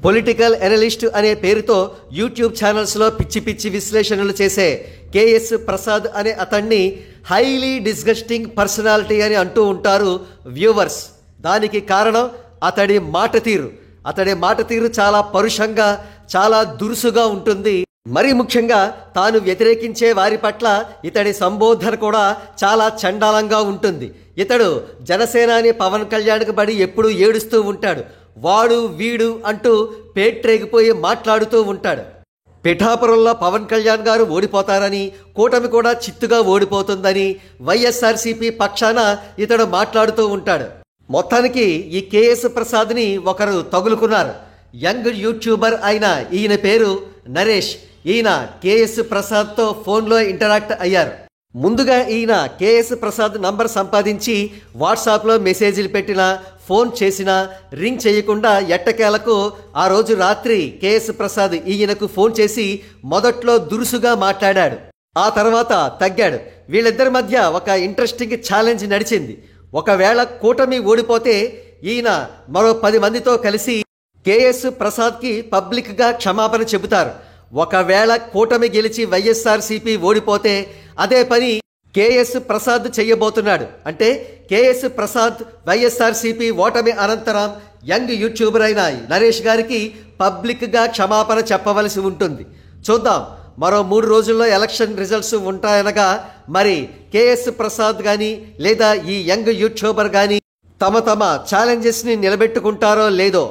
Political analyst అనే పేరుతో YouTube ఛానల్స్లో పిచ్చి పిచ్చి విశ్లేషణలు చేసే కేఎస్ ప్రసాద్ అనే అతన్ని హైలీ డిస్గస్టింగ్ పర్సనాలిటీ అని అంటూ ఉంటారు వ్యూవర్స్. దానికి కారణం అతడి మాట తీరు చాలా పరుషంగా, చాలా దురుసుగా ఉంటుంది. మరి ముఖ్యంగా తాను వ్యతిరేకించే వారి పట్ల ఇతడి సంబోధన కూడా చాలా చండాలంగా ఉంటుంది. ఇతడు జనసేనాని పవన్ కళ్యాణ్కి బడి ఎప్పుడూ ఏడుస్తూ ఉంటాడు. వాడు వీడు అంటూ పేట్రేగిపోయి మాట్లాడుతూ ఉంటాడు. పిఠాపురంలో పవన్ కళ్యాణ్ గారు ఓడిపోతారని, కూటమి కూడా చిత్తుగా ఓడిపోతుందని వైఎస్ఆర్సీపీ పక్షాన ఇతడు మాట్లాడుతూ ఉంటాడు. మొత్తానికి ఈ కేఎస్ ప్రసాద్ని ఒకరు తగులుకున్నారు. యంగ్ యూట్యూబర్ అయిన ఈయన పేరు నరేష్. ఈయన కేఎస్ ప్రసాద్తో ఫోన్లో ఇంటరాక్ట్ అయ్యారు. ముందుగా ఈయన కేఎస్ ప్రసాద్ నంబర్ సంపాదించి వాట్సాప్లో మెసేజ్లు పెట్టినా, ఫోన్ చేసినా రింగ్ చేయకుండా ఎట్టకేలకు ఆ రోజు రాత్రి కేఎస్ ప్రసాద్ ఈయనకు ఫోన్ చేసి మొదట్లో దురుసుగా మాట్లాడాడు. ఆ తర్వాత తగ్గాడు. వీళ్ళిద్దరి మధ్య ఒక ఇంట్రెస్టింగ్ ఛాలెంజ్ నడిచింది. ఒకవేళ కూటమి ఓడిపోతే ఈయన మరో 10 మందితో కలిసి కేఎస్ ప్రసాద్కి పబ్లిక్గా క్షమాపణ చెబుతారు. ఒకవేళ కూటమి గెలిచి వైఎస్ఆర్సీపీ ఓడిపోతే అదే పని కేఎస్ ప్రసాద్ చెయ్యబోతున్నాడు. అంటే కేఎస్ ప్రసాద్ వైఎస్ఆర్సీపీ ఓటమి అనంతరం యంగ్ యూట్యూబర్ అయిన నరేష్ గారికి పబ్లిక్గా క్షమాపణ చెప్పవలసి ఉంటుంది. చూద్దాం, మరో 3 రోజుల్లో ఎలక్షన్ రిజల్ట్స్ ఉంటాయనగా మరి కేఎస్ ప్రసాద్ కానీ లేదా ఈ యంగ్ యూట్యూబర్ కానీ తమ ఛాలెంజెస్ని నిలబెట్టుకుంటారో లేదో